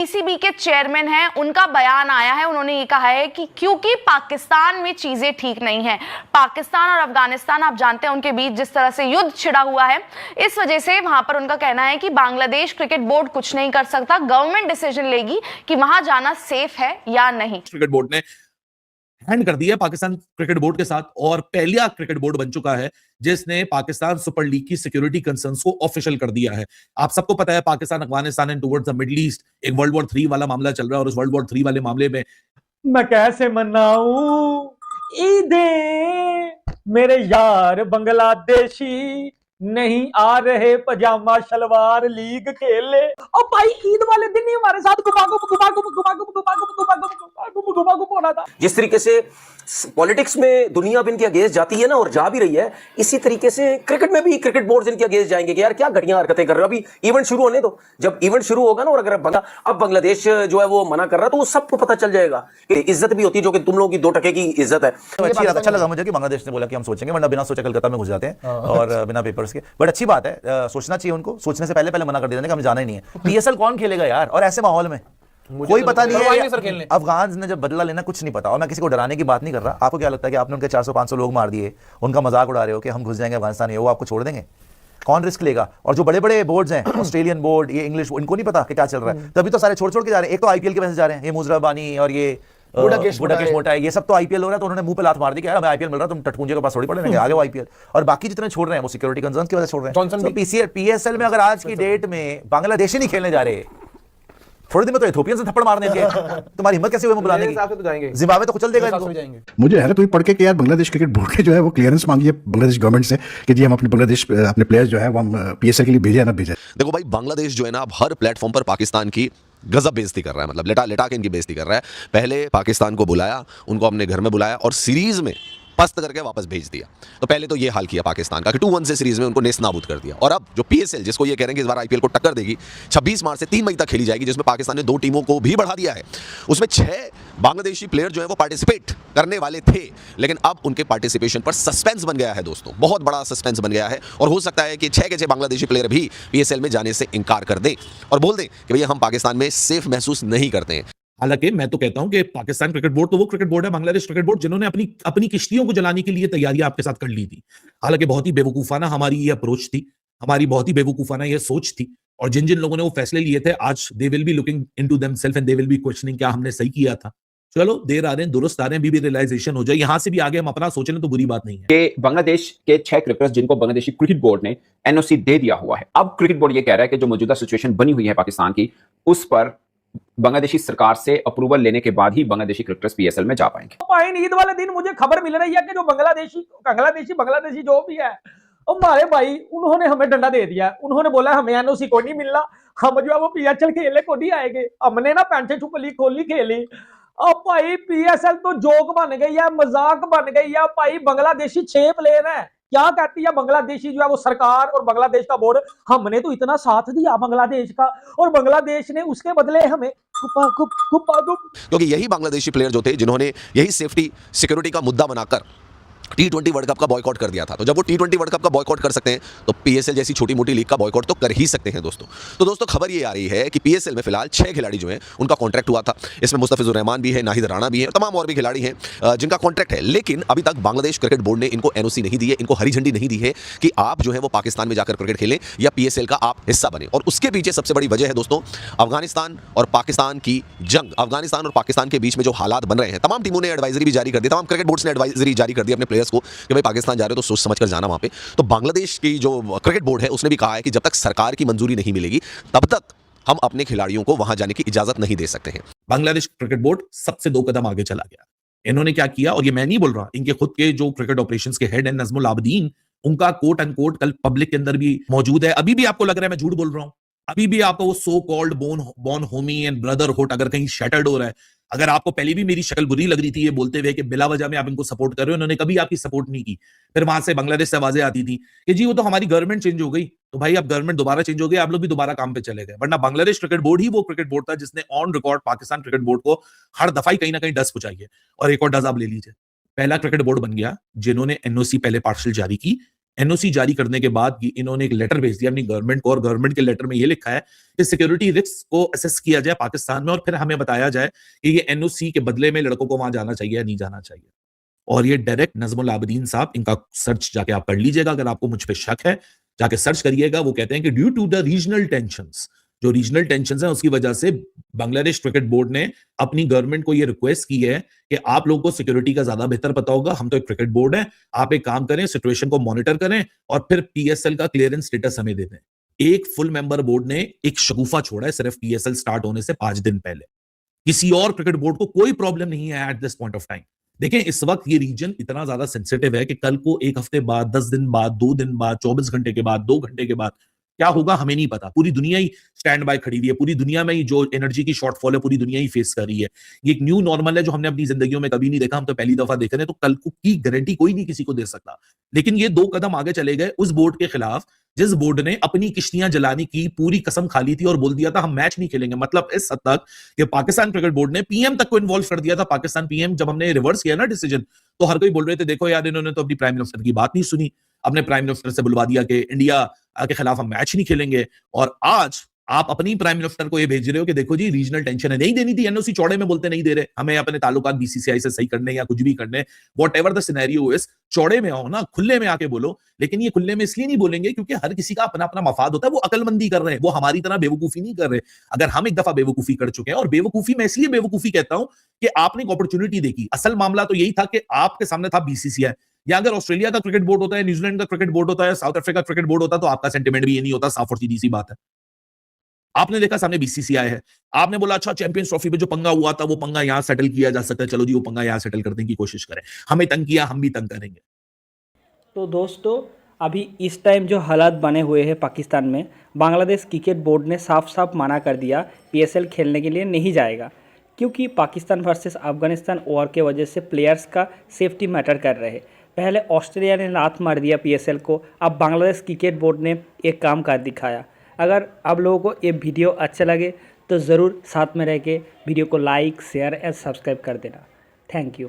PCB के chairman हैं, उनका बयान आया है। उन्होंने ये कहा है कि क्योंकि पाकिस्तान में चीजें ठीक नहीं है, पाकिस्तान और अफगानिस्तान आप जानते हैं उनके बीच जिस तरह से युद्ध छिड़ा हुआ है, इस वजह से वहां पर उनका कहना है कि बांग्लादेश क्रिकेट बोर्ड कुछ नहीं कर सकता, गवर्नमेंट डिसीजन लेगी कि वहां जाना सेफ है या नहीं। क्रिकेट बोर्ड ने हैंड कर दिया पाकिस्तान क्रिकेट बोर्ड के साथ और पहला क्रिकेट बोर्ड बन चुका है जिसने पाकिस्तान सुपर लीग की सिक्योरिटी कंसर्न्स को ऑफिशियल कर दिया है। आप सबको पता है Pakistan Afghanistan and towards the middle east एक वर्ल्ड वॉर 3 वाला मामला चल रहा है और उस वर्ल्ड वॉर 3 वाले मामले में मैं कैसे मनाऊं ईदें, मेरे यार बांग्लादेशी नहीं आ रहे पजामा शलवार लीग खेले। और भाई ईद वाले दिन ही हमारे साथ गुमागुम होना था। जिस तरीके से पॉलिटिक्स में दुनिया अब इनके अगेंस्ट जाती है ना, और जा भी रही है, इसी तरीके से क्रिकेट में भी क्रिकेट बोर्ड इनके अगेंस्ट जाएंगे कि यार क्या घटिया हरकतें कर रहे हो। अभी इवेंट शुरू होने दो, जब इवेंट शुरू होगा ना, और अगर अब बांग्लादेश जो है वो मना कर रहा है तो वो सबको पता चल जाएगा कि इज्जत भी होती है, जो कि तुम लोगों की 2 टके की इज्जत है। अच्छा लगा मुझे कि बांग्लादेश ने बोला कि हम सोचेंगे, वरना बिना सोचे कलकत्ता में घुस जाते हैं और बिना पेपर्स के। बट अच्छी बात है, सोचना चाहिए उनको, सोचने से पहले मना कर देना कि हमें जाना ही नहीं है। पीएसएल कौन खेलेगा यार, और ऐसे माहौल में कोई पता नहीं है। अफगान ने जब बदला लेना कुछ नहीं पता, और मैं किसी को डराने की बात नहीं कर रहा। आपको क्या लगता है कि आपने उनके 400-500 लोग मार दिए, उनका मजाक उड़ा रहे हो कि हम घुस जाएंगे अफगानिस्तान, वो आपको छोड़ देंगे? कौन रिस्क लेगा? और जो बड़े बड़े बोर्ड्स हैं, ऑस्ट्रेलियन बोर्ड, ये इंग्लिश, इनको नहीं पता कि क्या चल रहा है, तभी तो सारे छोड़ के जा रहे हैं। एक तो आईपीएल के वजह से जा रहे हैं, ये मुजरा बानी और ये बुडाकेश मोटा है, ये सब तो आईपीएल हो रहा है, तो उन्होंने मुंह पे लात मार दी कि यार हमें आईपीएल मिल रहा है, तुम टटपुंजे के पास थोड़ी पड़ेंगे, आगे वो आईपीएल। और बाकी जितने छोड़ रहे हैं वो सिक्योरिटी कंसर्न्स की वजह से छोड़ रहे हैं। पीएसएल में अगर आज की डेट में बांग्लादेशी नहीं खेलने जा रहे, थोड़े दिन में तो इथोपियन से थप्पड़ मारने के, तुम्हारी हिम्मत कैसे हुई बुलाने की? जिम्बाब्वे तो कुचल देगा इनको। मुझे है ना तो पढ़ के यार बांग्लादेश क्रिकेट बोर्ड के जो है वो क्लियरेंस मांगी है बांग्लादेश गवर्नमेंट से कि जी हम अपने प्लेयर्स जो है वो हम पीएसएल के लिए भेजे ना भेजे। देखो भाई, बांग्लादेश जो है ना अब हर प्लेटफॉर्म पर पाकिस्तान की गजब बेइज्जती कर रहा है, मतलब लेटा के इनकी बेइज्जती कर रहा है। पहले पाकिस्तान को बुलाया, उनको अपने घर में बुलाया और सीरीज में पस्त करके वापस भेज दिया। तो पहले तो ये हाल किया पाकिस्तान का कि 2-1 से सीरीज में उनको नेस्त नाबूद कर दिया। और अब जो पीएसएल, जिसको ये कह रहे हैं कि इस बार आईपीएल को टक्कर देगी, 26 मार्च से 3 मई तक खेली जाएगी, जिसमें पाकिस्तान ने 2 टीमों को भी बढ़ा दिया है। उसमें 6 बांग्लादेशी प्लेयर जो है वो पार्टिसिपेट करने वाले थे, लेकिन अब उनके पार्टिसिपेशन पर सस्पेंस बन गया है दोस्तों, बहुत बड़ा सस्पेंस बन गया है। और हो सकता है कि 6 के 6 बांग्लादेशी प्लेयर भी पीएसएल में जाने से इनकार कर दें और बोल दें कि भैया हम पाकिस्तान में सेफ महसूस नहीं करते हैं। हालांकि मैं तो कहता हूं कि पाकिस्तान क्रिकेट बोर्ड तो वो क्रिकेट बोर्ड है, बांग्लादेश क्रिकेट बोर्ड जिन्होंने अपनी किश्तियों को जलाने के लिए तैयारियां आपके साथ कर ली थी। हालांकि बहुत ही बेवकूफाना हमारी ये अप्रोच थी, हमारी बहुत ही बेवकूफाना ये सोच थी, और जिन जिन लोगों ने वो फैसले लिए थे आज they will be looking into themselves and they will be questioning क्या हमने सही किया था। चलो देर आ रहे हैं, दुरुस्त आ रहे हैं, अभी भी रियलाइजेशन हो जाए, यहां से भी आगे हम अपना सोच लें तो बुरी बात नहीं है। कि बांग्लादेश के 6 क्रिकेटर्स जिनको बांग्लादेशी क्रिकेट बोर्ड ने एनओसी दे दिया हुआ है, अब क्रिकेट बोर्ड ये कह रहा है कि जो मौजूदा सिचुएशन बनी हुई है पाकिस्तान की, उस पर बांग्लादेशी सरकार से अप्रूवल लेने के बाद ही बांग्लादेशी क्रिकेटर्स पीएसएल में जा पाएंगे। भाई ईद वाले दिन मुझे खबर मिल रही है कि जो बांग्लादेशी जो भी है, हमारे भाई उन्होंने हमें डंडा दे दिया। उन्होंने बोला हमें एनओसी को नहीं मिलना, हम जो है वो पीएसएल खेलने को नहीं आएंगे। हमने ना पैंटे छुपली खोली खेली। अब भाई पीएसएल तो जोक बन गई है, मजाक बन गई है। भाई बांग्लादेशी 6 प्लेयर है, क्या कहती है बांग्लादेशी जो है वो सरकार और बांग्लादेश का बोर्ड, हमने तो इतना साथ दिया बांग्लादेश का, और बांग्लादेश ने उसके बदले हमें क्योंकि यही बांग्लादेशी प्लेयर जो थे जिन्होंने यही सेफ्टी सिक्योरिटी का मुद्दा बनाकर T20 वर्ल्ड कप का बॉयकॉट कर दिया था। तो जब वो T20 वर्ल्ड कप का बॉयकॉट कर सकते हैं तो पीएसएल जैसी छोटी मोटी लीग का बॉयकॉट तो कर ही सकते हैं दोस्तों। तो दोस्तों खबर ये आ रही है कि पीएसएल में फिलहाल 6 खिलाड़ी जो हैं उनका कॉन्ट्रैक्ट हुआ था। इसमें मुस्तफिजुर रहमान भी है, नाहिद राणा भी है, तमाम और भी खिलाड़ी हैं जिनका कॉन्ट्रैक्ट है। लेकिन अभी तक बांग्लादेश क्रिकेट बोर्ड ने इनको एनओसी नहीं दी है, इनको हरी झंडी नहीं दी है कि आप जो है वो पाकिस्तान में जाकर क्रिकेट खेलें या पीएसएल का आप हिस्सा बने। और उसके पीछे सबसे बड़ी वजह है दोस्तों अफगानिस्तान और पाकिस्तान की जंग। अफगानिस्तान और पाकिस्तान के बीच में जो हालात बन रहे हैं, तमाम टीमों ने एडवाइजरी भी जारी कर दी, तमाम क्रिकेट बोर्ड्स ने एडवाइजरी जारी कर दी अपने प्लेयर्स को कि भाई पाकिस्तान जा रहे हो तो सोच समझ कर जाना वहां पे। तो बांग्लादेश की जो क्रिकेट बोर्ड है उसने भी कहा है कि जब तक सरकार की मंजूरी नहीं मिलेगी तब तक हम अपने खिलाड़ियों को वहां जाने की इजाजत नहीं दे सकते हैं। बांग्लादेश क्रिकेट बोर्ड सबसे 2 कदम आगे चला गया। इन्होंने क्या किया, और ये मैं नहीं बोल रहा, इनके खुद के जो क्रिकेट ऑपरेशंस के हेड है नजमुल आबदीन, उनका कोट अनकोट कल पब्लिक के अंदर भी मौजूद है। अभी भी आपको लग रहा है मैं झूठ बोल रहा हूं, अभी भी आपको वो so called born Homi and brotherhood अगर कहीं शैटर्ड हो रहा है, अगर आपको पहले भी मेरी शक्ल बुरी लग रही थी ये बोलते हुए कि बिला वजह में आप इनको सपोर्ट कर रहे हो, इन्होंने कभी आपकी सपोर्ट नहीं की। फिर वहां से बांग्लादेश से आवाजें आती थी कि जी वो तो हमारी गवर्नमेंट चेंज हो गई, तो भाई अब गवर्नमेंट दोबारा चेंज हो गई, आप लोग भी दोबारा काम पे चले गए। वरना बांग्लादेश क्रिकेट बोर्ड ही वो क्रिकेट बोर्ड था जिसने on record Pakistan cricket board को हर दफा ही कहीं ना कहीं डस पहुंचाई है। और एक और डस आप ले लीजिए, पहला क्रिकेट बोर्ड बन गया जिन्होंने एनओसी पहले पार्शल जारी की, एनओसी जारी करने के बाद इन्होंने एक लेटर भेज दिया अपनी गवर्नमेंट को, और गवर्नमेंट के लेटर में ये लिखा है कि सिक्योरिटी रिस्क को असेस किया जाए पाकिस्तान में, और फिर हमें बताया जाए कि ये एनओसी के बदले में लड़कों को वहां जाना चाहिए या नहीं जाना चाहिए। और ये डायरेक्ट नजमुल आबदीन साहब, इनका सर्च जाके आप कर लीजिएगा अगर आपको मुझ पे शक है, जाके सर्च करिएगा। वो कहते हैं कि due to the regional tensions, जो रीजनल टेंशंस हैं उसकी वजह से बांग्लादेश क्रिकेट बोर्ड ने अपनी गवर्नमेंट को ये रिक्वेस्ट की है कि आप लोगों को सिक्योरिटी का ज्यादा बेहतर पता होगा, हम तो एक क्रिकेट बोर्ड है, आप एक काम करें, सिचुएशन को मॉनिटर करें और फिर पीएसएल का क्लियरेंस स्टेटस हमें दे दें। एक फुल मेंबर बोर्ड ने एक शगुफा छोड़ा है सिर्फ पीएसएल स्टार्ट होने से 5 दिन पहले। किसी और क्रिकेट बोर्ड को कोई प्रॉब्लम नहीं है at this point of time. देखें, इस वक्त ये रीजन इतना ज्यादा सेंसिटिव है कि कल को 1 हफ्ते बाद, 10 दिन बाद, 2 दिन बाद, 24 घंटे के बाद, 2 घंटे के बाद क्या होगा हमें नहीं पता। पूरी दुनिया ही स्टैंड बाय खड़ी हुई है, पूरी दुनिया में ही जो एनर्जी की शॉर्टफॉल है पूरी दुनिया ही फेस कर रही है। ये एक न्यू नॉर्मल है जो हमने अपनी जिंदगियों में कभी नहीं देखा, हम तो पहली दफा देख रहे हैं, तो कल की गारंटी कोई नहीं किसी को दे सकता। लेकिन ये 2 कदम आगे चले गए उस बोर्ड के खिलाफ जिस बोर्ड ने अपनी किश्तियां जलाने की पूरी कसम खा ली थी और बोल दिया था हम मैच नहीं खेलेंगे। मतलब इस हद तक कि पाकिस्तान क्रिकेट बोर्ड ने पीएम तक को इन्वॉल्व कर दिया था। पाकिस्तान पीएम जब हमने रिवर्स किया ना डिसीजन, तो हर कोई बोल रहे थे देखो यार इन्होंने तो अपनी प्राइम मिनिस्टर की बात नहीं सुनी, अपने प्राइम मिनिस्टर से बुलवा दिया कि इंडिया के खिलाफ हम मैच नहीं खेलेंगे। और आज आप अपनी प्राइम मिनिस्टर को ये भेज रहे हो कि देखो जी रीजनल टेंशन है, नहीं देनी थी एनओसी, चौड़े में बोलते नहीं दे रहे, हमें अपने ताल्लुकात बीसीसीआई से सही करने या कुछ भी करने, व्हाटएवर द सिनेरियो इज, चौड़े में आओ ना, खुले में आके बोलो। लेकिन ये खुले में इसलिए नहीं बोलेंगे क्योंकि हर किसी का अपना अपना मफाद होता है। वो अकलमंदी कर रहे हैं, वो हमारी तरह बेवकूफी नहीं कर रहे। अगर हम एक दफा बेवकूफी कर चुके हैं, और बेवकूफी मैं इसलिए बेवकूफी कहता हूं कि आपने एक अपॉर्चुनिटी देखी। असल मामला तो यही था कि आपके सामने था बीसीसीआई, या अगर ऑस्ट्रेलिया का क्रिकेट बोर्ड होता है, न्यूजीलैंड का क्रिकेट बोर्ड होता है, साउथ अफ्रीका क्रिकेट बोर्ड होता, तो आपका सेंटिमेंट भी ये नहीं होता। साफ और सीधी सी बात है। आपने देखा सामने बीसीसीआई है, आपने बोला अच्छा चैंपियंस ट्रॉफी पे जो पंगा हुआ था वो पंगा यहां सेटल किया जा सकता है, चलो जी वो पंगा यहां सेटल करने की कोशिश करें। हमें तंग किया, हम भी तंग करेंगे। तो दोस्तों, अभी इस टाइम जो हालात बने हुए हैं पाकिस्तान में, बांग्लादेश क्रिकेट बोर्ड ने साफ साफ मना कर दिया पीएसएल खेलने के लिए नहीं जाएगा, क्योंकि पाकिस्तान वर्सेस अफगानिस्तान ओवर के वजह से प्लेयर्स का सेफ्टी मैटर कर रहे हैं। पहले ऑस्ट्रेलिया ने लात मार दिया पीएसएल को, अब बांग्लादेश क्रिकेट बोर्ड ने एक काम कर दिखाया। अगर आप लोगों को ये वीडियो अच्छा लगे तो ज़रूर साथ में रह के वीडियो को लाइक, शेयर एंड सब्सक्राइब कर देना। Thank you.